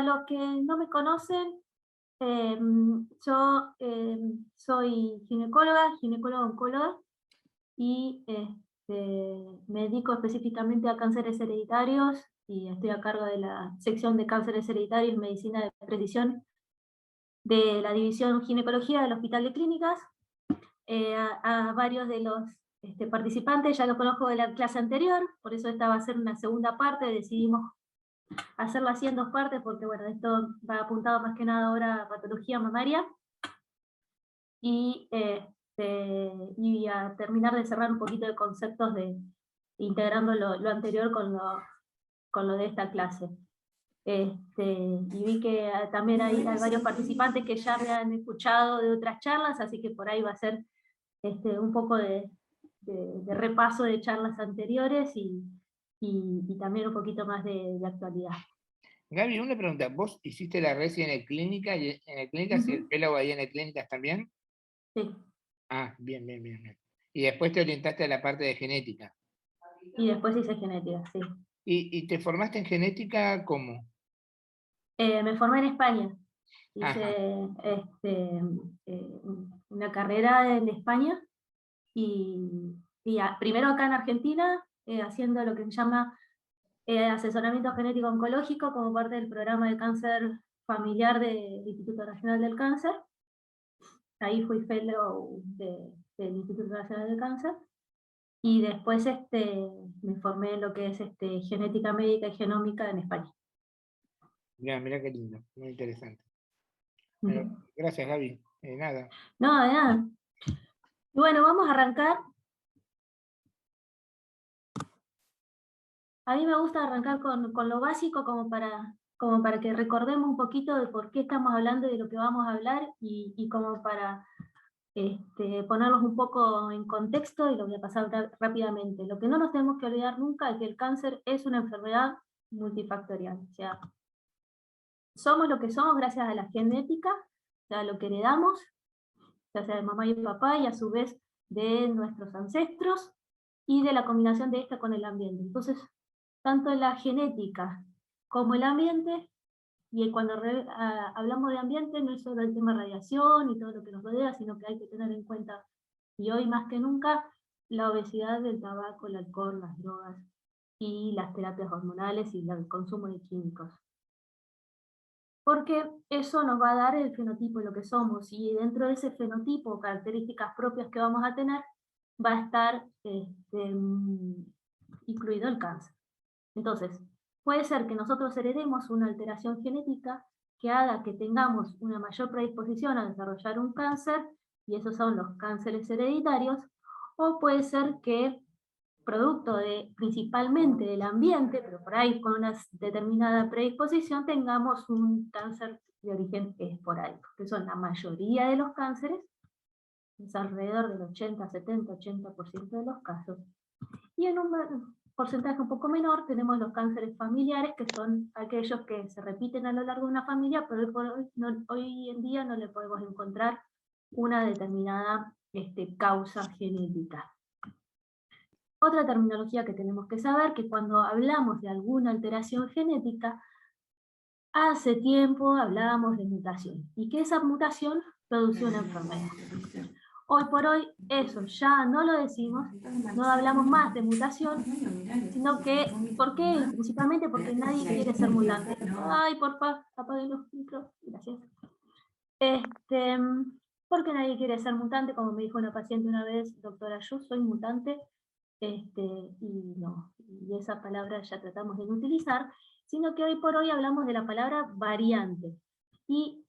para los que no me conocen, yo soy ginecóloga-oncóloga, y me dedico específicamente a cánceres hereditarios, y estoy a cargo de la sección de cánceres hereditarios y medicina de precisión de la división ginecología del Hospital de Clínicas. A varios de los participantes ya los conozco de la clase anterior, por eso esta va a ser una segunda parte. Decidimos hacerla así en dos partes, porque bueno, esto va apuntado más que nada ahora a patología mamaria, y a terminar de cerrar un poquito de conceptos integrando lo anterior con lo de esta clase. Y vi que también hay varios participantes que ya me han escuchado de otras charlas, así que por ahí va a ser un poco de repaso de charlas anteriores, y también un poquito más de actualidad. Gaby, una pregunta. ¿Vos hiciste la resi en el clínica y en el clínicas y el fellow ahí en el clínicas también? Sí. Ah, bien. Y después te orientaste a la parte de genética. Y después hice genética, sí. ¿Y te formaste en genética cómo? Me formé en España. Ajá. Hice una carrera en España, y primero acá en Argentina, haciendo lo que se llama asesoramiento genético oncológico como parte del programa de cáncer familiar del Instituto Nacional del Cáncer. Ahí fui fellow del Instituto Nacional del Cáncer, y después me formé en lo que es genética médica y genómica en España. Mira qué lindo, muy interesante. Bueno, gracias, Gaby. Nada. No, de nada. Y bueno, vamos a arrancar. A mí me gusta arrancar con lo básico, como para que recordemos un poquito de por qué estamos hablando y de lo que vamos a hablar, y como para ponerlos un poco en contexto, y lo voy a pasar rápidamente. Lo que no nos tenemos que olvidar nunca es que el cáncer es una enfermedad multifactorial. O sea, somos lo que somos gracias a la genética, o sea, lo que heredamos, ya sea de mamá y papá, y a su vez de nuestros ancestros, y de la combinación de esta con el ambiente. Entonces, tanto la genética como el ambiente, y cuando hablamos de ambiente no es solo el tema radiación y todo lo que nos rodea, sino que hay que tener en cuenta, y hoy más que nunca, la obesidad, el tabaco, el alcohol, las drogas, y las terapias hormonales y el consumo de químicos. Porque eso nos va a dar el fenotipo de lo que somos, y dentro de ese fenotipo, características propias que vamos a tener, va a estar incluido el cáncer. Entonces, puede ser que nosotros heredemos una alteración genética que haga que tengamos una mayor predisposición a desarrollar un cáncer, y esos son los cánceres hereditarios, o puede ser que, producto principalmente del ambiente, pero por ahí con una determinada predisposición, tengamos un cáncer de origen esporádico, que son la mayoría de los cánceres, es alrededor del 80, 70, 80% de los casos. Y en un porcentaje un poco menor tenemos los cánceres familiares, que son aquellos que se repiten a lo largo de una familia, pero hoy en día no le podemos encontrar una determinada causa genética. Otra terminología que tenemos que saber, que cuando hablamos de alguna alteración genética, hace tiempo hablábamos de mutación, y que esa mutación produce una enfermedad. Hoy por hoy eso ya no lo decimos, no hablamos más de mutación, sino que, ¿por qué? Principalmente porque nadie quiere ser mutante. Ay, porfa, apaguen los micros, gracias. Porque nadie quiere ser mutante, como me dijo una paciente una vez: doctora, yo soy mutante, y no, y esa palabra ya tratamos de no utilizar, sino que hoy por hoy hablamos de la palabra variante, y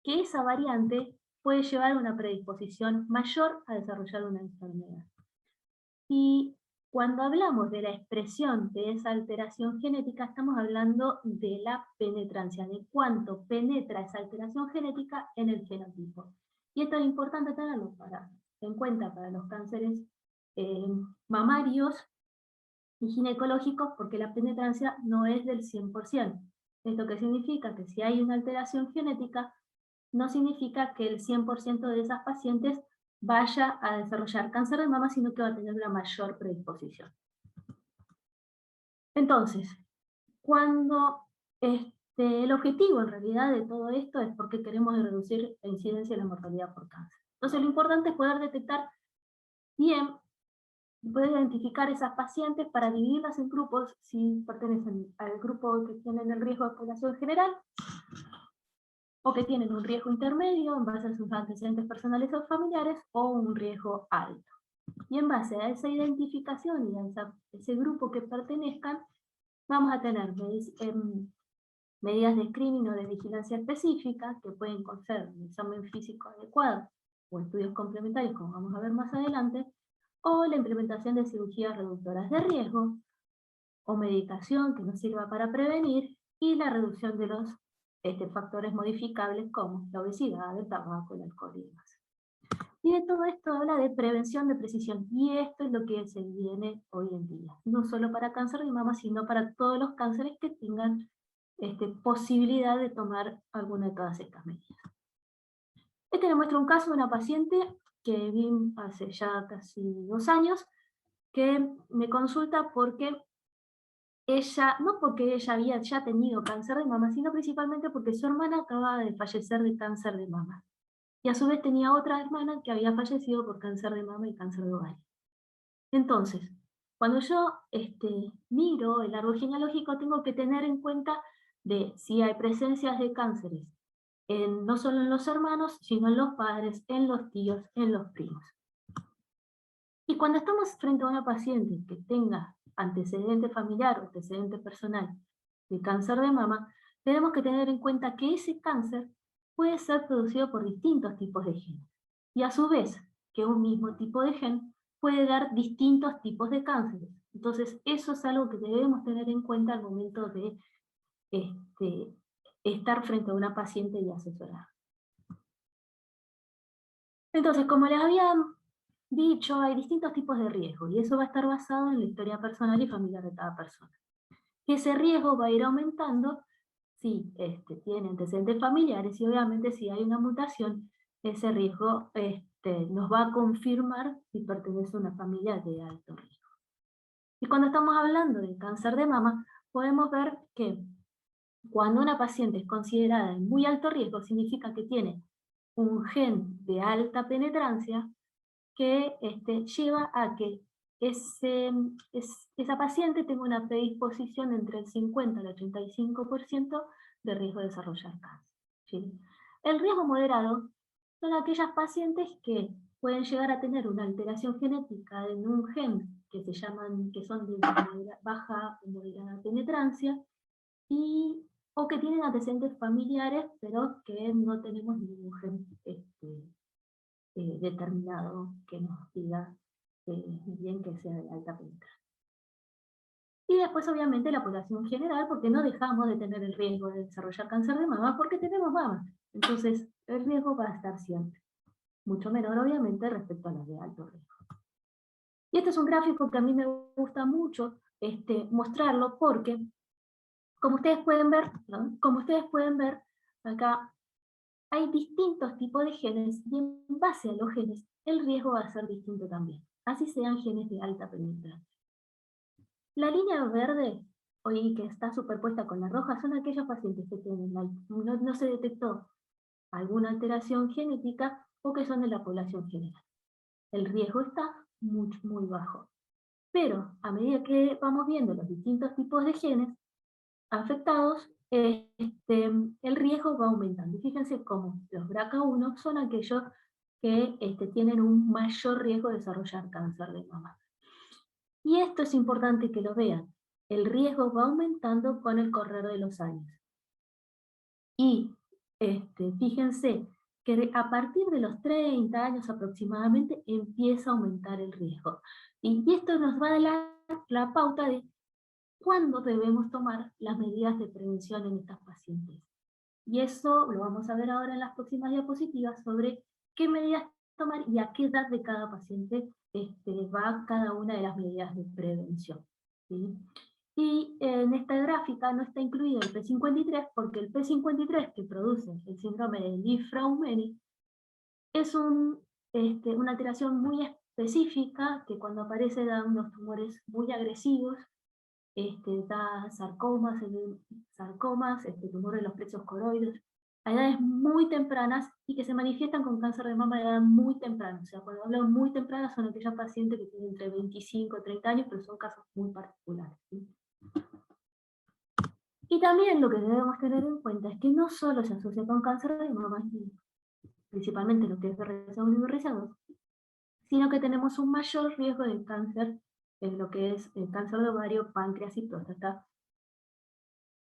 que esa variante puede llevar a una predisposición mayor a desarrollar una enfermedad. Y cuando hablamos de la expresión de esa alteración genética, estamos hablando de la penetrancia, de cuánto penetra esa alteración genética en el fenotipo. Y esto es importante tenerlo en cuenta para los cánceres mamarios y ginecológicos, porque la penetrancia no es del 100%. ¿Esto qué significa? Que si hay una alteración genética, no significa que el 100% de esas pacientes vaya a desarrollar cáncer de mama, sino que va a tener una mayor predisposición. Entonces, cuando el objetivo en realidad de todo esto es porque queremos reducir la incidencia de la mortalidad por cáncer. Entonces lo importante es poder detectar bien, poder identificar esas pacientes para dividirlas en grupos, si pertenecen al grupo que tienen el riesgo de población general, o que tienen un riesgo intermedio en base a sus antecedentes personales o familiares, o un riesgo alto. Y en base a esa identificación y a ese grupo que pertenezcan, vamos a tener medidas de screening o de vigilancia específicas, que pueden ser un examen físico adecuado o estudios complementarios, como vamos a ver más adelante, o la implementación de cirugías reductoras de riesgo, o medicación que nos sirva para prevenir, y la reducción de los factores modificables como la obesidad, el tabaco, el alcohol y demás. Y de todo esto habla de prevención de precisión, y esto es lo que se viene hoy en día, no solo para cáncer de mama, sino para todos los cánceres que tengan posibilidad de tomar alguna de todas estas medidas. Este le muestra un caso de una paciente que vi hace ya casi 2 años, que me consulta porque ella, no porque ella había ya tenido cáncer de mama, sino principalmente porque su hermana acababa de fallecer de cáncer de mama. Y a su vez tenía otra hermana que había fallecido por cáncer de mama y cáncer de ovario. Entonces, cuando yo miro el árbol genealógico, tengo que tener en cuenta de si hay presencias de cánceres, no solo en los hermanos, sino en los padres, en los tíos, en los primos. Y cuando estamos frente a una paciente que tenga antecedente familiar o antecedente personal de cáncer de mama, tenemos que tener en cuenta que ese cáncer puede ser producido por distintos tipos de genes. Y a su vez, que un mismo tipo de gen puede dar distintos tipos de cánceres. Entonces, eso es algo que debemos tener en cuenta al momento de estar frente a una paciente y asesorar. Entonces, como les había dicho, hay distintos tipos de riesgo, y eso va a estar basado en la historia personal y familiar de cada persona. Ese riesgo va a ir aumentando si tiene antecedentes familiares, y obviamente si hay una mutación, ese riesgo nos va a confirmar si pertenece a una familia de alto riesgo. Y cuando estamos hablando de cáncer de mama, podemos ver que cuando una paciente es considerada en muy alto riesgo, significa que tiene un gen de alta penetrancia que lleva a que esa paciente tenga una predisposición entre el 50 al 85% de riesgo de desarrollar cáncer. ¿Sí? El riesgo moderado son aquellas pacientes que pueden llegar a tener una alteración genética en un gen que son de baja o moderada penetrancia, o que tienen antecedentes familiares, pero que no tenemos ningún gen determinado que nos diga bien que sea de alta penetración. Y después, obviamente, la población general, porque no dejamos de tener el riesgo de desarrollar cáncer de mama porque tenemos mama. Entonces, el riesgo va a estar siempre. Mucho menor, obviamente, respecto a los de alto riesgo. Y este es un gráfico que a mí me gusta mucho mostrarlo porque, como ustedes pueden ver, acá hay distintos tipos de genes, y en base a los genes, el riesgo va a ser distinto también, así sean genes de alta penetrancia. La línea verde, hoy que está superpuesta con la roja, son aquellos pacientes que tienen no se detectó alguna alteración genética o que son de la población general. El riesgo está muy bajo. Pero a medida que vamos viendo los distintos tipos de genes afectados, el riesgo va aumentando. Y fíjense cómo los BRCA1 son aquellos que tienen un mayor riesgo de desarrollar cáncer de mama. Y esto es importante que lo vean. El riesgo va aumentando con el correr de los años. Y fíjense que a partir de los 30 años aproximadamente empieza a aumentar el riesgo. Y esto nos va a dar la pauta de cuándo debemos tomar las medidas de prevención en estas pacientes. Y eso lo vamos a ver ahora en las próximas diapositivas sobre qué medidas tomar y a qué edad de cada paciente va cada una de las medidas de prevención. ¿Sí? Y en esta gráfica no está incluido el P53 porque el P53 que produce el síndrome de Li-Fraumeni es una alteración muy específica que cuando aparece da unos tumores muy agresivos da sarcomas, tumores de los plexos coroides, a edades muy tempranas y que se manifiestan con cáncer de mama a edad muy temprana. O sea, cuando hablo muy temprana son aquellas pacientes que tienen entre 25 y 30 años, pero son casos muy particulares, ¿sí? Y también lo que debemos tener en cuenta es que no solo se asocia con cáncer de mama, principalmente lo que es BRCA1 y BRCA2, sino que tenemos un mayor riesgo de cáncer en lo que es el cáncer de ovario, páncreas y próstata,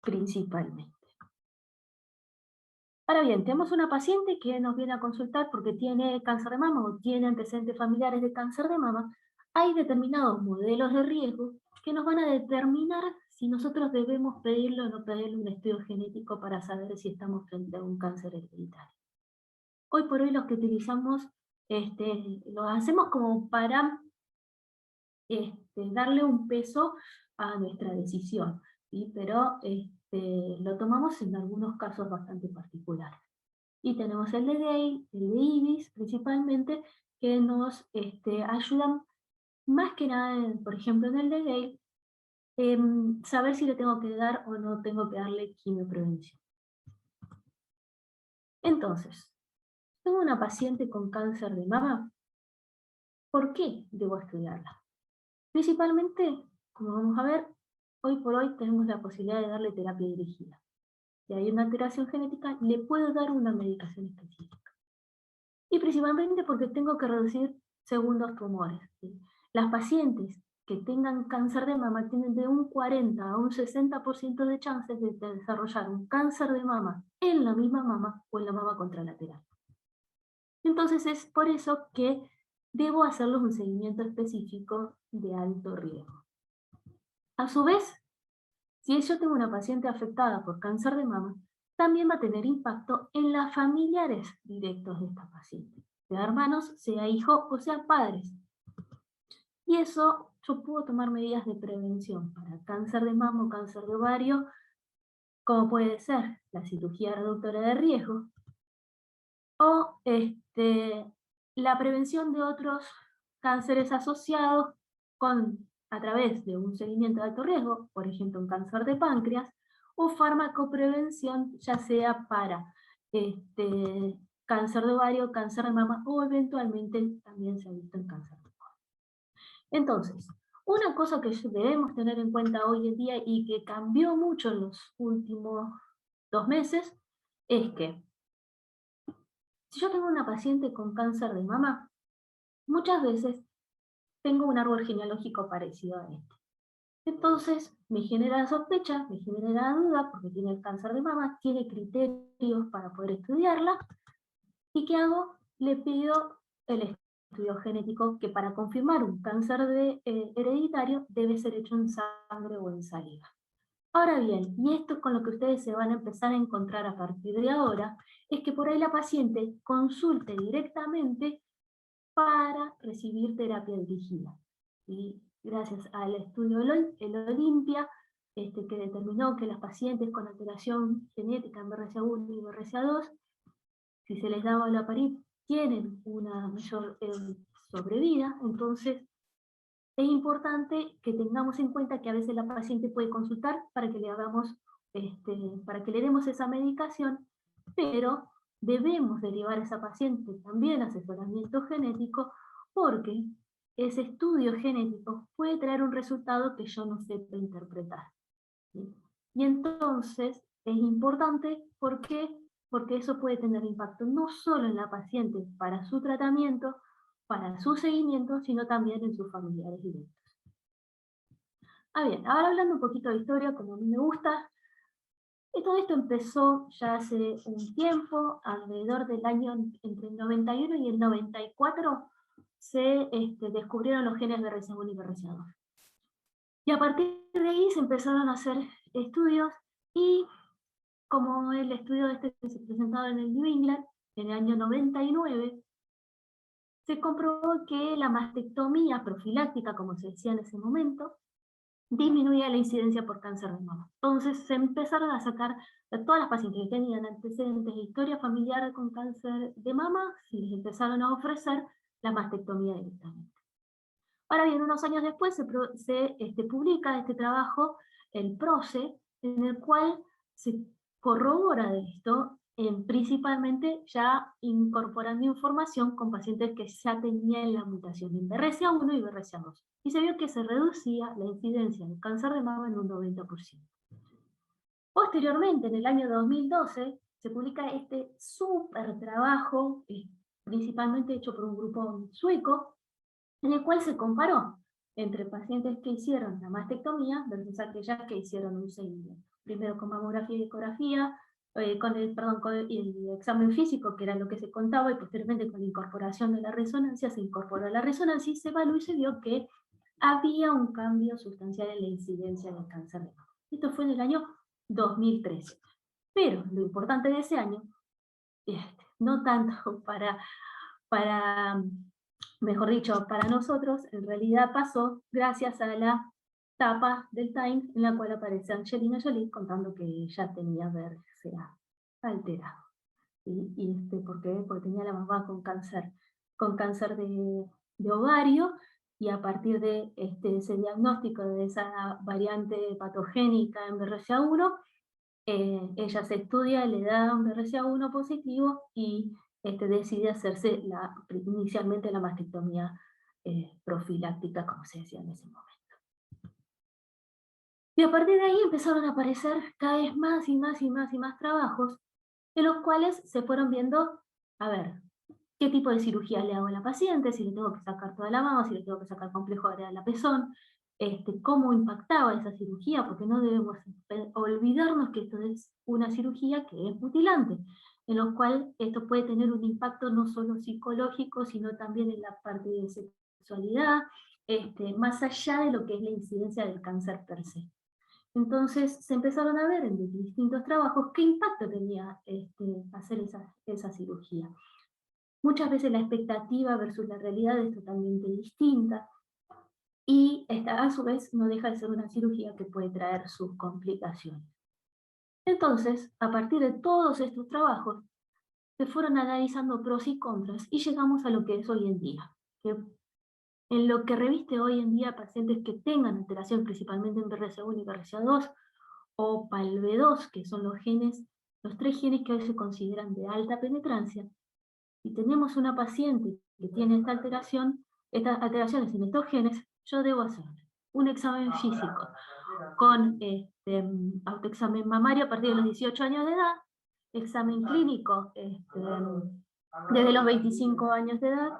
principalmente. Ahora bien, tenemos una paciente que nos viene a consultar porque tiene cáncer de mama o tiene antecedentes familiares de cáncer de mama. Hay determinados modelos de riesgo que nos van a determinar si nosotros debemos pedirle o no pedirle un estudio genético para saber si estamos frente a un cáncer hereditario. Hoy por hoy los que utilizamos, lo hacemos como para darle un peso a nuestra decisión, ¿sí? Pero lo tomamos en algunos casos bastante particulares. Y tenemos el de Gale, el de IBIS principalmente, que nos ayudan más que nada, por ejemplo en el de Gale, saber si le tengo que dar o no tengo que darle quimioprevención. Entonces, tengo una paciente con cáncer de mama, ¿por qué debo estudiarla? Principalmente, como vamos a ver, hoy por hoy tenemos la posibilidad de darle terapia dirigida. Si hay una alteración genética, le puedo dar una medicación específica. Y principalmente porque tengo que reducir segundos tumores, ¿sí? Las pacientes que tengan cáncer de mama tienen de un 40 a un 60% de chances de desarrollar un cáncer de mama en la misma mama o en la mama contralateral. Entonces es por eso que debo hacerles un seguimiento específico de alto riesgo. A su vez, si yo tengo una paciente afectada por cáncer de mama, también va a tener impacto en las familiares directos de esta paciente, sea hermanos, sea hijo o sea padres. Y eso yo puedo tomar medidas de prevención para cáncer de mama o cáncer de ovario, como puede ser la cirugía reductora de riesgo o la prevención de otros cánceres asociados a través de un seguimiento de alto riesgo, por ejemplo un cáncer de páncreas, o farmacoprevención, ya sea para cáncer de ovario, cáncer de mama o eventualmente también se ha visto en cáncer de mama. Entonces, una cosa que debemos tener en cuenta hoy en día y que cambió mucho en los últimos 2 meses es que si yo tengo una paciente con cáncer de mama, muchas veces tengo un árbol genealógico parecido a este. Entonces, me genera sospecha, me genera duda, porque tiene el cáncer de mama, tiene criterios para poder estudiarla. ¿Y qué hago? Le pido el estudio genético, que para confirmar un cáncer hereditario debe ser hecho en sangre o en saliva. Ahora bien, y esto es con lo que ustedes se van a empezar a encontrar a partir de ahora, es que por ahí la paciente consulte directamente para recibir terapia dirigida. Y gracias al estudio el Olimpia, que determinó que las pacientes con alteración genética en BRCA1 y BRCA2, si se les daba la parib, tienen una mayor sobrevida. Entonces es importante que tengamos en cuenta que a veces la paciente puede consultar para que le hagamos, para que le demos esa medicación, pero debemos derivar a esa paciente también a asesoramiento genético, porque ese estudio genético puede traer un resultado que yo no sepa interpretar, ¿sí? Y entonces es importante, ¿por qué? Porque eso puede tener impacto no solo en la paciente para su tratamiento, para su seguimiento, sino también en sus familiares directos. Bien, ahora hablando un poquito de historia, como a mí me gusta, y todo esto empezó ya hace un tiempo, alrededor del año entre el 91 y el 94, se descubrieron los genes BRCA1 y BRCA2. Y a partir de ahí se empezaron a hacer estudios, y como el estudio que se presentaba en el New England, en el año 99, se comprobó que la mastectomía profiláctica, como se decía en ese momento, disminuía la incidencia por cáncer de mama. Entonces se empezaron a sacar a todas las pacientes que tenían antecedentes de historia familiar con cáncer de mama, y les empezaron a ofrecer la mastectomía directamente. Ahora bien, unos años después se publica este trabajo, el PROCE, en el cual se corrobora de esto, principalmente ya incorporando información con pacientes que ya tenían la mutación en BRCA1 y BRCA2. Y se vio que se reducía la incidencia de cáncer de mama en un 90%. Posteriormente, en el año 2012, se publica este súper trabajo, principalmente hecho por un grupo sueco, en el cual se comparó entre pacientes que hicieron la mastectomía versus aquellas que hicieron un seguimiento. Primero con mamografía y ecografía, con el examen físico, que era lo que se contaba, y posteriormente con la incorporación de la resonancia, se incorporó la resonancia y se evaluó y se vio que había un cambio sustancial en la incidencia del cáncer de mama. Esto fue en el año 2013. Pero lo importante de ese año, no tanto mejor dicho, para nosotros, en realidad pasó gracias a la tapa del Time en la cual aparece Angelina Jolie contando que ya tenía BRCA alterado. ¿Sí? ¿Por qué? Porque tenía la mamá con cáncer de ovario, y a partir de ese diagnóstico de esa variante patogénica en BRCA1, ella se estudia, le da un BRCA1 positivo y decide hacerse inicialmente la mastectomía profiláctica, como se decía en ese momento. Y a partir de ahí empezaron a aparecer cada vez más y más y más y más trabajos en los cuales se fueron viendo, a ver, qué tipo de cirugía le hago a la paciente, si le tengo que sacar toda la mama, si le tengo que sacar complejo de la pezón, cómo impactaba esa cirugía, porque no debemos olvidarnos que esto es una cirugía que es mutilante, en lo cual esto puede tener un impacto no solo psicológico, sino también en la parte de sexualidad, más allá de lo que es la incidencia del cáncer per se. Entonces se empezaron a ver en distintos trabajos qué impacto tenía hacer esa cirugía. Muchas veces la expectativa versus la realidad es totalmente distinta, y a su vez no deja de ser una cirugía que puede traer sus complicaciones. Entonces, a partir de todos estos trabajos, se fueron analizando pros y contras y llegamos a lo que es hoy en día. Que en lo que reviste hoy en día pacientes que tengan alteración principalmente en BRCA1 y BRCA2 o PALB2, que son los 3 genes que hoy se consideran de alta penetrancia, y tenemos una paciente que tiene estas alteraciones en estos genes, yo debo hacer un examen físico con autoexamen mamario a partir de los 18 años de edad, examen clínico desde los 25 años de edad,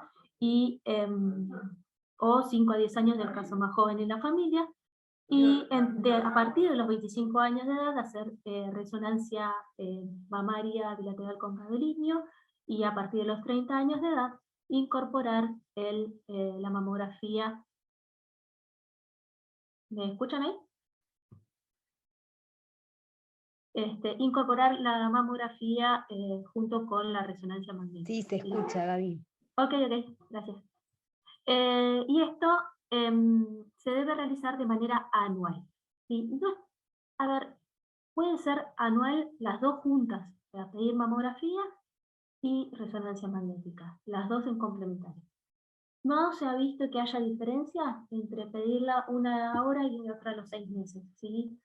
o 5 a 10 años del caso más joven en la familia, y a partir de los 25 años de edad hacer resonancia mamaria bilateral con gadolinio, y a partir de los 30 años de edad incorporar la mamografía. ¿Me escuchan ahí? Incorporar la mamografía junto con la resonancia magnética. Sí, se escucha, Gaby. Ok, gracias. Y esto se debe realizar de manera anual. ¿Sí? Entonces, a ver, puede ser anual las dos juntas, para pedir mamografía y resonancia magnética, las dos en complementario. No se ha visto que haya diferencia entre pedirla una ahora y otra a los 6 meses, ¿sí?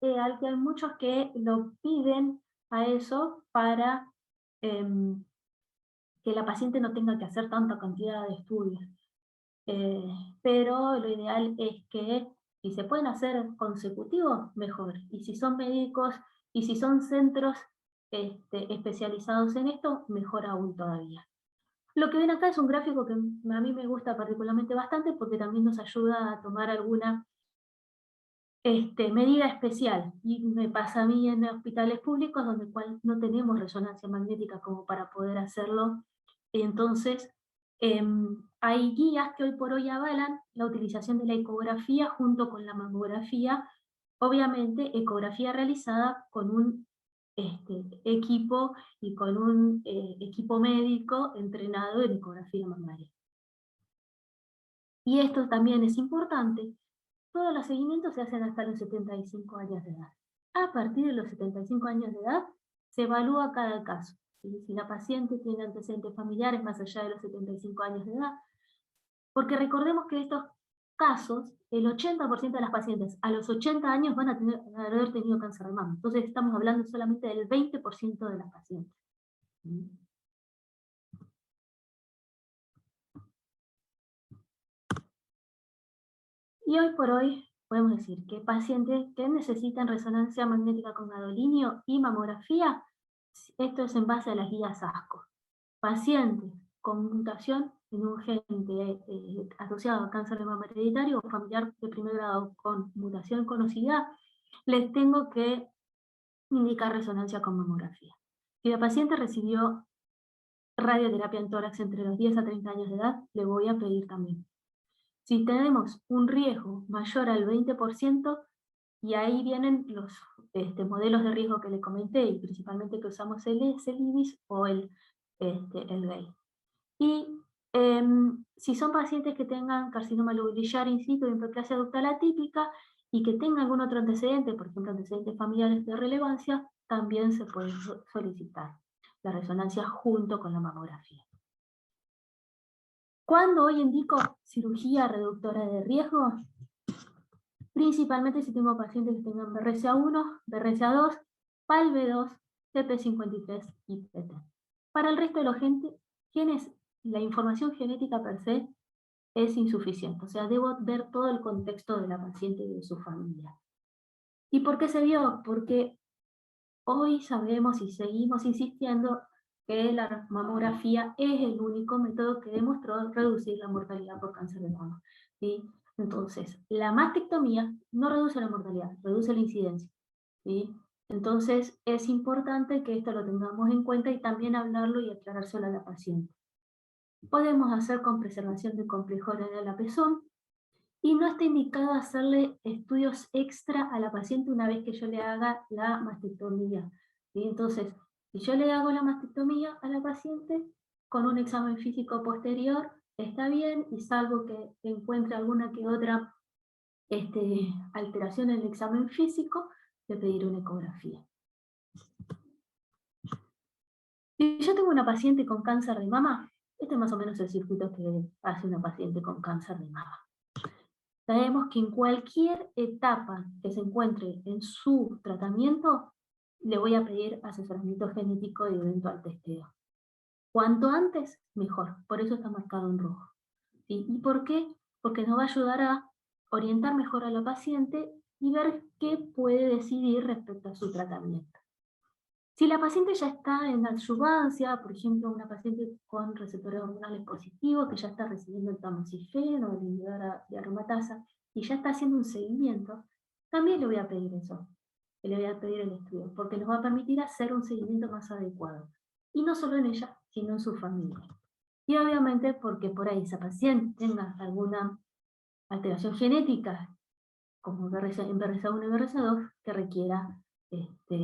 Hay muchos que lo piden a eso para que la paciente no tenga que hacer tanta cantidad de estudios. Pero lo ideal es que si se pueden hacer consecutivos, mejor. Y si son médicos y si son centros especializados en esto, mejor aún todavía. Lo que ven acá es un gráfico que a mí me gusta particularmente bastante porque también nos ayuda a tomar alguna medida especial. Y me pasa a mí en hospitales públicos donde no tenemos resonancia magnética como para poder hacerlo. Entonces, hay guías que hoy por hoy avalan la utilización de la ecografía junto con la mamografía, obviamente ecografía realizada con un equipo y con un equipo médico entrenado en ecografía mamaria. Y esto también es importante. Todos los seguimientos se hacen hasta los 75 años de edad. A partir de los 75 años de edad, se evalúa cada caso. ¿Sí? Si la paciente tiene antecedentes familiares más allá de los 75 años de edad, Porque recordemos que estos casos, el 80% de las pacientes a los 80 años van a haber tenido cáncer de mama. Entonces estamos hablando solamente del 20% de las pacientes. Y hoy por hoy podemos decir que pacientes que necesitan resonancia magnética con gadolinio y mamografía, esto es en base a las guías ASCO. Pacientes con mutación en un gen asociado a cáncer de mama hereditario o familiar de primer grado con mutación conocida, les tengo que indicar resonancia con mamografía. Si la paciente recibió radioterapia en tórax entre los 10 a 30 años de edad, le voy a pedir también. Si tenemos un riesgo mayor al 20%, y ahí vienen los modelos de riesgo que le comenté, y principalmente que usamos el IBIS o el GAY. Y si son pacientes que tengan carcinoma lobular in situ, hiperplasia ductal atípica, y que tengan algún otro antecedente, por ejemplo antecedentes familiares de relevancia, también se puede solicitar la resonancia junto con la mamografía. ¿Cuándo hoy indico cirugía reductora de riesgo? Principalmente si tengo pacientes que tengan BRCA1, BRCA2, PALB2, TP53 y PT. Para el resto de los genes, la información genética per se es insuficiente. O sea, debo ver todo el contexto de la paciente y de su familia. ¿Y por qué se vio? Porque hoy sabemos y seguimos insistiendo que la mamografía es el único método que demostró reducir la mortalidad por cáncer de mama. ¿Sí? Entonces, la mastectomía no reduce la mortalidad, reduce la incidencia. ¿Sí? Entonces, es importante que esto lo tengamos en cuenta y también hablarlo y aclarárselo a la paciente. Podemos hacer con preservación de complejo renal a pezón, y no está indicado hacerle estudios extra a la paciente una vez que yo le haga la mastectomía. ¿Sí? Entonces, si yo le hago la mastectomía a la paciente, con un examen físico posterior está bien, y salvo que encuentre alguna que otra alteración en el examen físico, le pediré una ecografía. Si yo tengo una paciente con cáncer de mama, este es más o menos el circuito que hace una paciente con cáncer de mama. Sabemos que en cualquier etapa que se encuentre en su tratamiento, le voy a pedir asesoramiento genético y eventual testeo. Cuanto antes, mejor. Por eso está marcado en rojo. ¿Sí? ¿Y por qué? Porque nos va a ayudar a orientar mejor a la paciente y ver qué puede decidir respecto a su tratamiento. Si la paciente ya está en adyuvancia, por ejemplo, una paciente con receptores hormonales positivos que ya está recibiendo el tamoxifeno o el inhibidor de aromatasa y ya está haciendo un seguimiento, también le voy a pedir eso, le voy a pedir el estudio, porque nos va a permitir hacer un seguimiento más adecuado. Y no solo en ella, sino en su familia. Y obviamente porque por ahí esa paciente tenga alguna alteración genética, como en BRCA1 y BRCA2, que requiera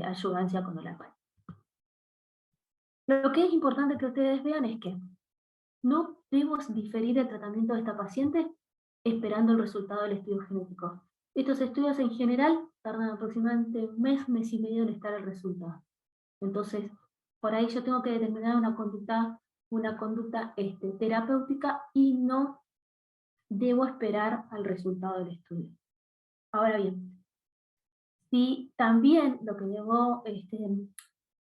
ayudancia con el APAI. Lo que es importante que ustedes vean es que no debemos diferir el tratamiento de esta paciente esperando el resultado del estudio genético. Estos estudios en general tardan aproximadamente un mes y medio en estar el resultado. Entonces, por ahí yo tengo que determinar una conducta terapéutica y no debo esperar al resultado del estudio. Ahora bien, si también lo que debo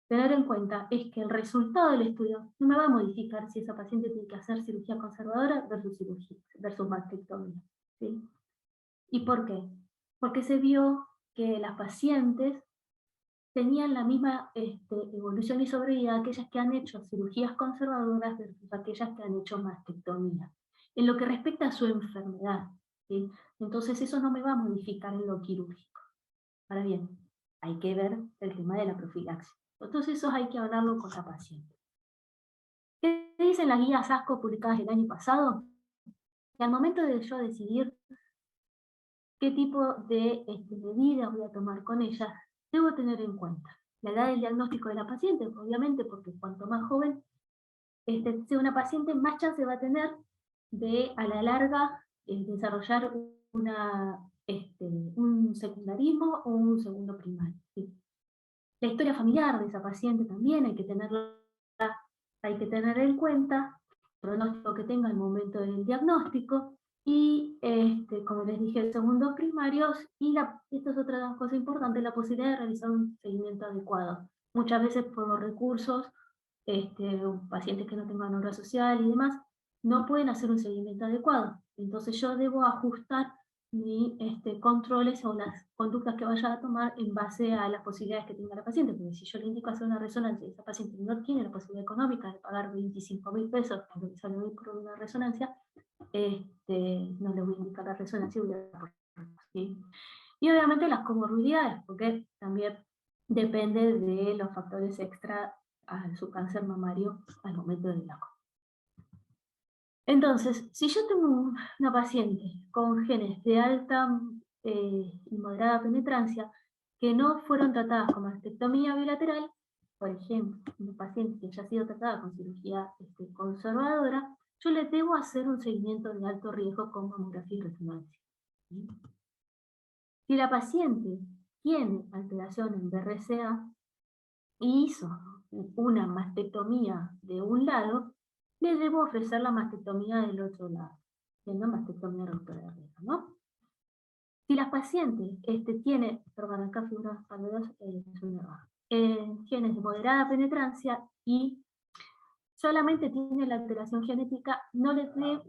tener en cuenta es que el resultado del estudio no me va a modificar si esa paciente tiene que hacer cirugía conservadora versus mastectomía. ¿Sí? ¿Y por qué? Porque se vio que las pacientes tenían la misma evolución y sobrevida aquellas que han hecho cirugías conservadoras versus aquellas que han hecho mastectomía, en lo que respecta a su enfermedad. ¿Sí? Entonces eso no me va a modificar en lo quirúrgico. Ahora bien, hay que ver el tema de la profilaxis. Entonces eso hay que hablarlo con la paciente. ¿Qué dicen las guías ASCO publicadas el año pasado? Que al momento de yo decidir qué tipo de medidas voy a tomar con ellas, debo tener en cuenta la edad del diagnóstico de la paciente, obviamente, porque cuanto más joven sea una paciente, más chance va a tener de, a la larga, desarrollar un secundarismo o un segundo primario. ¿Sí? La historia familiar de esa paciente también hay que tener en cuenta, pronóstico que tenga al momento del diagnóstico, y como les dije, segundos primarios, y esto es otra cosa importante, la posibilidad de realizar un seguimiento adecuado. Muchas veces por los recursos, pacientes que no tengan obra social y demás, no pueden hacer un seguimiento adecuado. Entonces yo debo ajustar mis controles o las conductas que vaya a tomar en base a las posibilidades que tenga la paciente, porque si yo le indico hacer una resonancia y esa paciente no tiene la posibilidad económica de pagar 25.000 pesos, que es lo que sale hoy por una resonancia, no le voy a indicar la resonancia, ¿sí? Y obviamente las comorbilidades, porque también depende de los factores extra a su cáncer mamario al momento del diagnóstico. Entonces, si yo tengo una paciente con genes de alta y moderada penetrancia que no fueron tratadas con mastectomía bilateral, por ejemplo, una paciente que ya ha sido tratada con cirugía conservadora, yo le debo hacer un seguimiento de alto riesgo con mamografía y resonancia. ¿Sí? Si la paciente tiene alteración en BRCA y hizo una mastectomía de un lado, le debo ofrecer la mastectomía del otro lado, siendo mastectomía reductora de riesgo, ¿no? Si la paciente tiene, perdón, acá figura es un error, genes de moderada penetrancia y solamente tiene la alteración genética, no le debe,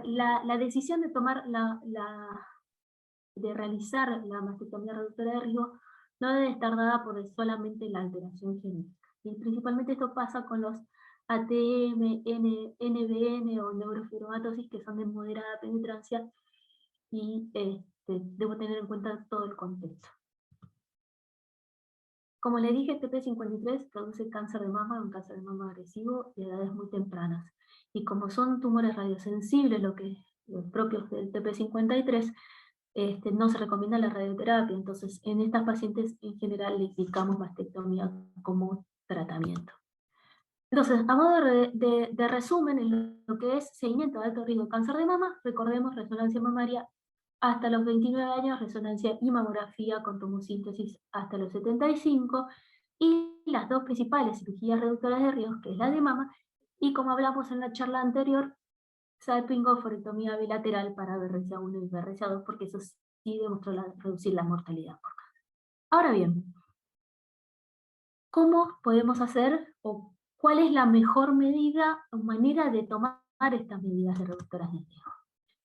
la decisión de tomar de realizar la mastectomía reductora de riesgo no debe estar dada por solamente la alteración genética. Y principalmente esto pasa con los ATM, NBN o neurofibromatosis que son de moderada penetrancia y debo tener en cuenta todo el contexto. Como le dije, TP53 produce cáncer de mama, un cáncer de mama agresivo y a edades muy tempranas. Y como son tumores radiosensibles, los propios del TP53, no se recomienda la radioterapia, entonces en estas pacientes en general le indicamos mastectomía como tratamiento. Entonces, a modo de resumen, en lo que es seguimiento de alto riesgo de cáncer de mama, recordemos resonancia mamaria hasta los 29 años, resonancia y mamografía con tomosíntesis hasta los 75, y las dos principales cirugías reductoras de riesgo, que es la de mama, y como hablamos en la charla anterior, salpingoforectomía bilateral para BRCA1 y BRCA2, porque eso sí demostró reducir la mortalidad por cáncer. Ahora bien, ¿cómo podemos hacer o cuál es la mejor medida o manera de tomar estas medidas de reductoras de riesgo?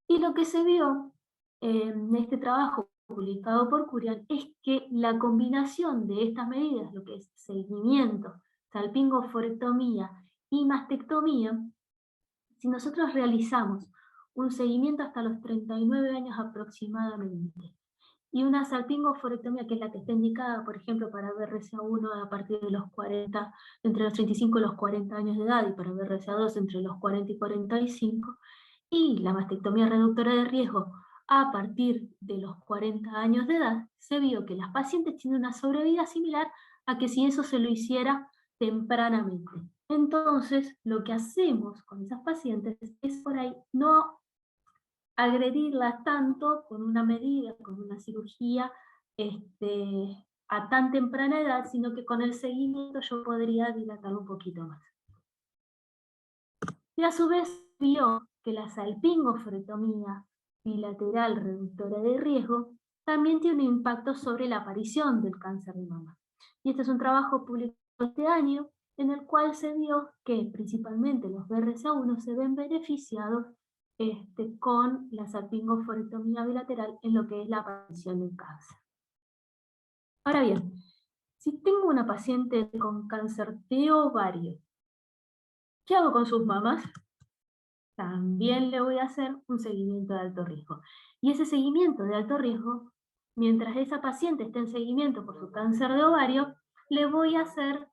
Y lo que se vio en este trabajo publicado por Curian es que la combinación de estas medidas, lo que es seguimiento, salpingoforectomía y mastectomía, si nosotros realizamos un seguimiento hasta los 39 años aproximadamente, y una salpingoforectomía, que es la que está indicada, por ejemplo, para BRCA1 a partir de los 40, entre los 35 y los 40 años de edad, y para BRCA2 entre los 40 y 45, y la mastectomía reductora de riesgo a partir de los 40 años de edad, se vio que las pacientes tienen una sobrevida similar a que si eso se lo hiciera tempranamente. Entonces, lo que hacemos con esas pacientes es por ahí no agredirlas tanto con una medida, con una cirugía a tan temprana edad, sino que con el seguimiento yo podría dilatarlo un poquito más. Y a su vez vio que la salpingoforectomía bilateral reductora de riesgo también tiene un impacto sobre la aparición del cáncer de mama. Y este es un trabajo publicado este año en el cual se vio que principalmente los BRCA1 se ven beneficiados con la salpingoforectomía bilateral en lo que es la aparición del cáncer. Ahora bien, si tengo una paciente con cáncer de ovario, ¿qué hago con sus mamas? También le voy a hacer un seguimiento de alto riesgo. Y ese seguimiento de alto riesgo, mientras esa paciente esté en seguimiento por su cáncer de ovario, le voy a hacer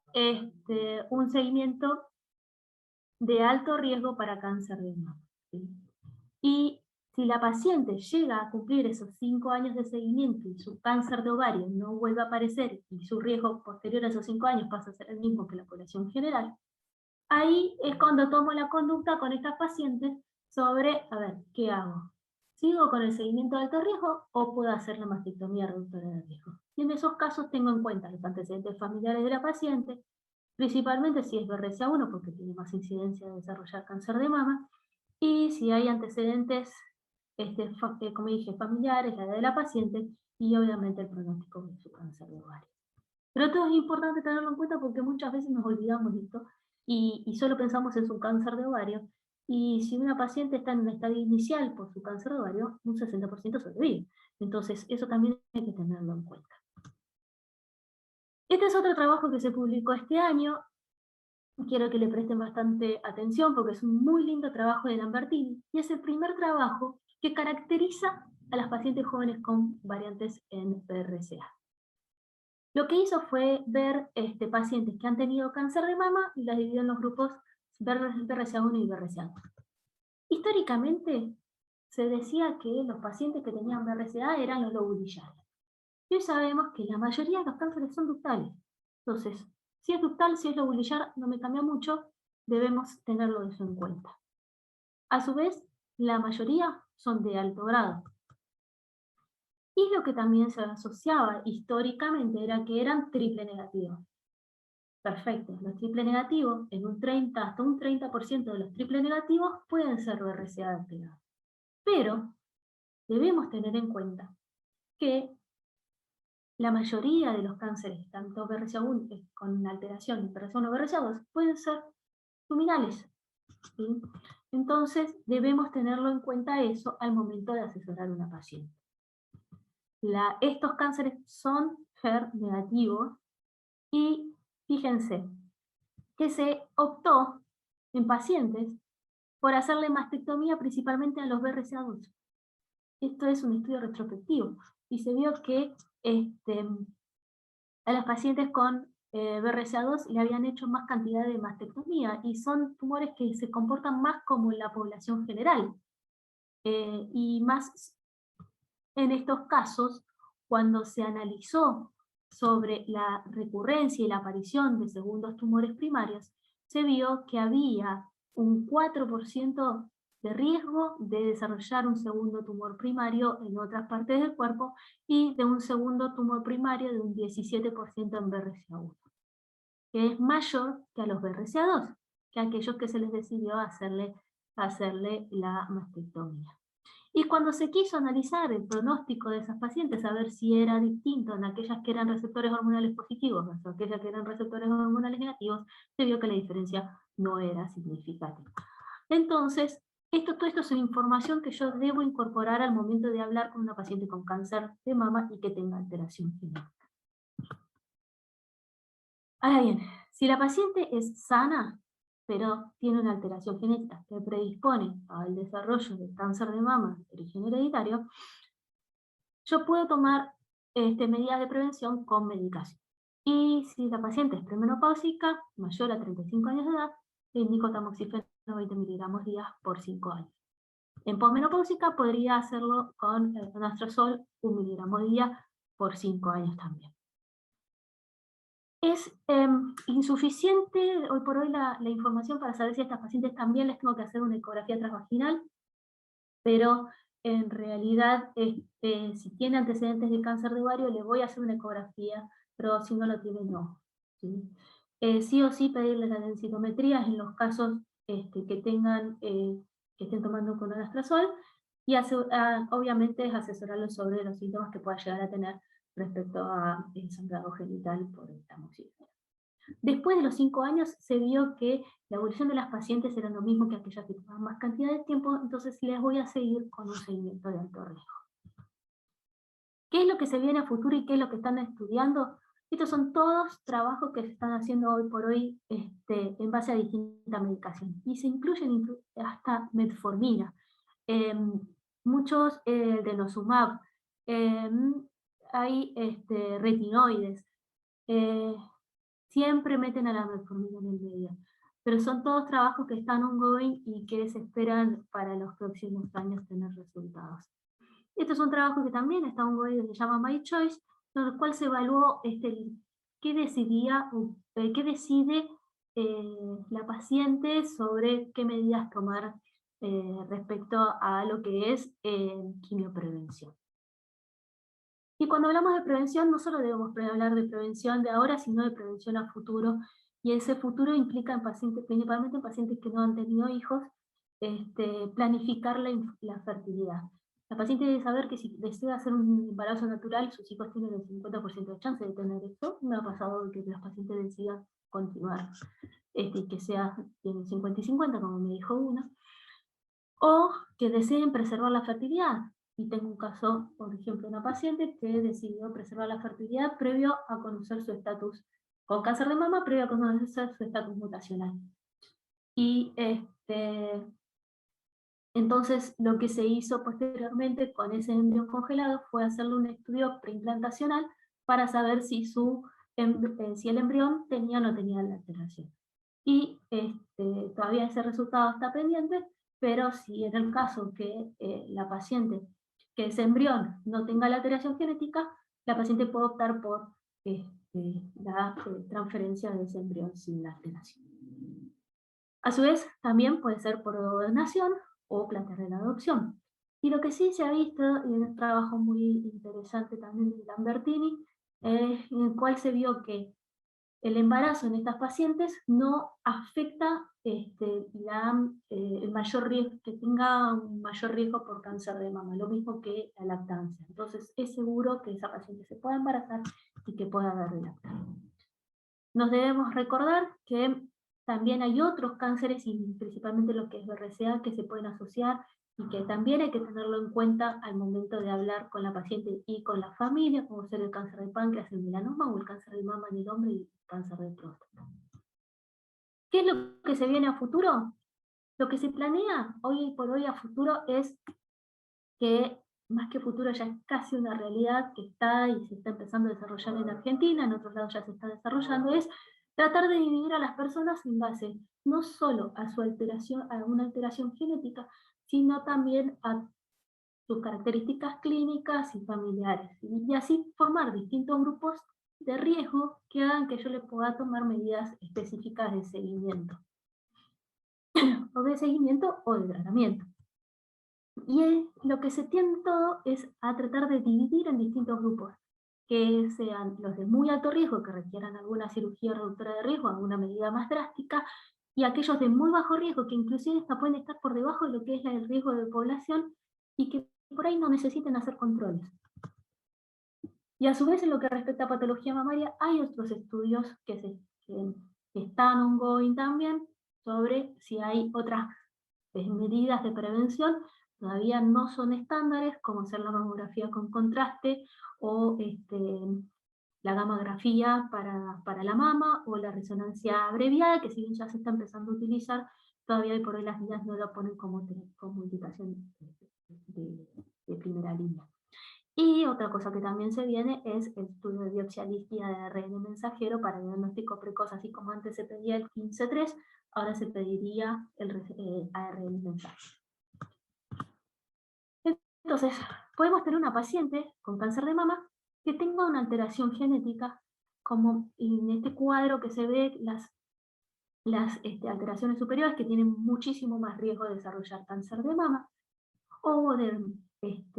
un seguimiento de alto riesgo para cáncer de mama. ¿Sí? Y si la paciente llega a cumplir esos 5 años de seguimiento y su cáncer de ovario no vuelve a aparecer y su riesgo posterior a esos 5 años pasa a ser el mismo que la población general, ahí es cuando tomo la conducta con estas pacientes sobre, a ver, ¿qué hago? ¿Sigo con el seguimiento de alto riesgo o puedo hacer la mastectomía reductora de riesgo? Y en esos casos tengo en cuenta los antecedentes familiares de la paciente, principalmente si es BRCA1, porque tiene más incidencia de desarrollar cáncer de mama, y si hay antecedentes, como dije, familiares, la edad de la paciente, y obviamente el pronóstico de su cáncer de ovario. Pero esto es importante tenerlo en cuenta porque muchas veces nos olvidamos de esto y solo pensamos en su cáncer de ovario. Y si una paciente está en un estadio inicial por su cáncer de ovario, un 60% sobrevive. Entonces, eso también hay que tenerlo en cuenta. Este es otro trabajo que se publicó este año. Quiero que le presten bastante atención porque es un muy lindo trabajo de Lambertini y es el primer trabajo que caracteriza a las pacientes jóvenes con variantes en BRCA. Lo que hizo fue ver pacientes que han tenido cáncer de mama y las dividió en los grupos BRCA1 y BRCA2. Históricamente se decía que los pacientes que tenían BRCA eran los lobulillares. Y hoy sabemos que la mayoría de los cánceres son ductales. Entonces, si es ductal, si es lobulillar, no me cambia mucho, debemos tenerlo eso en cuenta. A su vez, la mayoría son de alto grado. Y lo que también se asociaba históricamente era que eran triple negativos. Perfecto, los triple negativos, en un 30 hasta un 30% de los triple negativos pueden ser BRCA activados. Pero debemos tener en cuenta que la mayoría de los cánceres, tanto BRCA1 con alteración y BRCA1 o BRCA2, pueden ser luminales. ¿Sí? Entonces debemos tenerlo en cuenta eso al momento de asesorar a una paciente. Estos cánceres son HER negativos y fíjense que se optó en pacientes por hacerle mastectomía principalmente a los BRCA2. Esto es un estudio retrospectivo y se vio que a las pacientes con BRCA2 le habían hecho más cantidad de mastectomía y son tumores que se comportan más como en la población general. Y más en estos casos, cuando se analizó sobre la recurrencia y la aparición de segundos tumores primarios, se vio que había un 4% de riesgo de desarrollar un segundo tumor primario en otras partes del cuerpo y de un segundo tumor primario de un 17% en BRCA1, que es mayor que a los BRCA2, que a aquellos que se les decidió hacerle la mastectomía. Y cuando se quiso analizar el pronóstico de esas pacientes, a ver si era distinto en aquellas que eran receptores hormonales positivos versus aquellas que eran receptores hormonales negativos, se vio que la diferencia no era significativa. Entonces, todo esto es una información que yo debo incorporar al momento de hablar con una paciente con cáncer de mama y que tenga alteración genética. Ahora bien, si la paciente es sana, pero tiene una alteración genética que predispone al desarrollo de cáncer de mama de origen hereditario, yo puedo tomar medidas de prevención con medicación. Y si la paciente es premenopáusica, mayor a 35 años de edad, le indico tamoxifeno 20 miligramos día por 5 años. En posmenopáusica podría hacerlo con anastrozol 1 miligramo día por 5 años también. Es insuficiente hoy por hoy la información para saber si a estas pacientes también les tengo que hacer una ecografía transvaginal, pero en realidad si tiene antecedentes de cáncer de ovario le voy a hacer una ecografía, pero si no lo tiene, no. ¿Sí? Sí o sí pedirle la densitometría en los casos que estén tomando con anastrozol y obviamente es asesorarlos sobre los síntomas que pueda llegar a tener respecto a sangrado genital por el tamoxifeno. Después de los 5 años se vio que la evolución de las pacientes era lo mismo que aquellas que tomaban más cantidad de tiempo, entonces les voy a seguir con un seguimiento de alto riesgo. ¿Qué es lo que se viene a futuro y qué es lo que están estudiando? Estos son todos trabajos que se están haciendo hoy por hoy en base a distintas medicaciones y se incluyen hasta metformina, muchos denosumab, hay retinoides, siempre meten a la metformina en el medio, pero son todos trabajos que están ongoing y que se esperan para los próximos años tener resultados. Este es un trabajo que también está ongoing, se llama My Choice, en el cual se evaluó qué decide la paciente sobre qué medidas tomar respecto a lo que es quimioprevención. Y cuando hablamos de prevención, no solo debemos hablar de prevención de ahora, sino de prevención a futuro, y ese futuro implica en pacientes, principalmente en pacientes que no han tenido hijos, planificar la fertilidad. La paciente debe saber que si desea hacer un embarazo natural, sus hijos tienen el 50% de chance de tener esto. Me ha pasado que los pacientes decidan continuar, que sea tienen 50 y 50, como me dijo uno, o que deseen preservar la fertilidad. Y tengo un caso, por ejemplo, una paciente que decidió preservar la fertilidad previo a conocer su estatus con cáncer de mama, previo a conocer su estatus mutacional. Y entonces lo que se hizo posteriormente con ese embrión congelado fue hacerle un estudio preimplantacional para saber si, si el embrión tenía o no tenía la alteración. Y todavía ese resultado está pendiente, pero si en el caso que la paciente, que ese embrión no tenga la alteración genética, la paciente puede optar por la transferencia de ese embrión sin la alteración. A su vez, también puede ser por donación o plantear la adopción. Y lo que sí se ha visto, y en un trabajo muy interesante también de Lambertini, en el cual se vio que el embarazo en estas pacientes no afecta el mayor riesgo, que tenga un mayor riesgo por cáncer de mama, lo mismo que la lactancia. Entonces es seguro que esa paciente se pueda embarazar y que pueda dar lactancia. Nos debemos recordar que también hay otros cánceres, y principalmente los que es BRCA, que se pueden asociar y que también hay que tenerlo en cuenta al momento de hablar con la paciente y con la familia, como ser el cáncer de páncreas, el melanoma o el cáncer de mama en el hombre y el cáncer de próstata. ¿Qué es lo que se viene a futuro? Lo que se planea hoy por hoy a futuro es que, más que futuro, ya es casi una realidad que está y se está empezando a desarrollar en Argentina, en otros lados ya se está desarrollando, es tratar de dividir a las personas en base no solo a su alteración, a una alteración genética, sino también a sus características clínicas y familiares, y así formar distintos grupos de riesgo que hagan que yo le pueda tomar medidas específicas de seguimiento, o de tratamiento. Y lo que se tiende todo es a tratar de dividir en distintos grupos, que sean los de muy alto riesgo, que requieran alguna cirugía reductora de riesgo, alguna medida más drástica, y aquellos de muy bajo riesgo, que inclusive hasta pueden estar por debajo de lo que es el riesgo de población, y que por ahí no necesiten hacer controles. Y a su vez, en lo que respecta a patología mamaria, hay otros estudios que están ongoing también, sobre si hay otras medidas de prevención. Todavía no son estándares, como hacer la mamografía con contraste, o la gamografía para la mama, o la resonancia abreviada, que si bien ya se está empezando a utilizar, todavía por hoy las guías no lo ponen como indicación de primera línea. Y otra cosa que también se viene es el estudio de biopsia líquida de ARN mensajero para el diagnóstico precoz, así como antes se pedía el 15-3, ahora se pediría el ARN mensajero. Entonces, podemos tener una paciente con cáncer de mama que tenga una alteración genética, como en este cuadro que se ve las alteraciones superiores, que tienen muchísimo más riesgo de desarrollar cáncer de mama, o de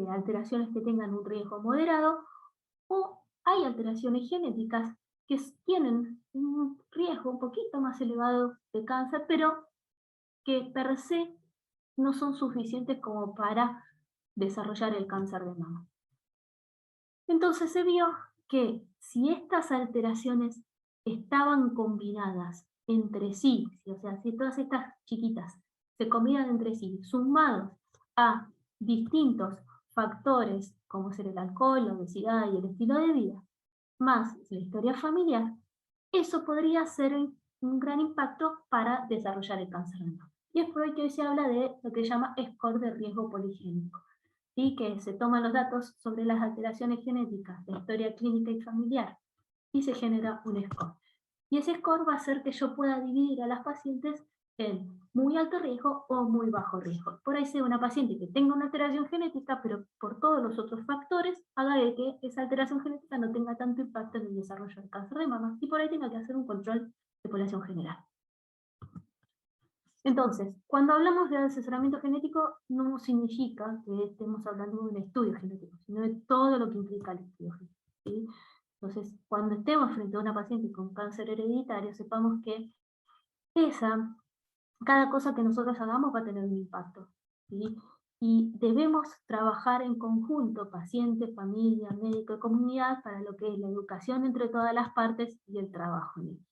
alteraciones que tengan un riesgo moderado, o hay alteraciones genéticas que tienen un riesgo un poquito más elevado de cáncer, pero que per se no son suficientes como para desarrollar el cáncer de mama. Entonces se vio que si estas alteraciones estaban combinadas entre sí, o sea, si todas estas chiquitas se combinan entre sí, sumados a distintos factores como ser el alcohol, la obesidad y el estilo de vida, más la historia familiar, eso podría ser un gran impacto para desarrollar el cáncer de mama. Y es por ello que hoy se habla de lo que se llama score de riesgo poligénico, y que se toman los datos sobre las alteraciones genéticas, la historia clínica y familiar, y se genera un score. Y ese score va a hacer que yo pueda dividir a las pacientes en muy alto riesgo o muy bajo riesgo. Por ahí sea una paciente que tenga una alteración genética, pero por todos los otros factores haga de que esa alteración genética no tenga tanto impacto en el desarrollo del cáncer de mama, y por ahí tenga que hacer un control de población general. Entonces, cuando hablamos de asesoramiento genético, no significa que estemos hablando de un estudio genético, sino de todo lo que implica el estudio genético, ¿sí? Entonces, cuando estemos frente a una paciente con cáncer hereditario, sepamos que cada cosa que nosotros hagamos va a tener un impacto, ¿sí? Y debemos trabajar en conjunto, paciente, familia, médico y comunidad, para lo que es la educación entre todas las partes y el trabajo en equipo.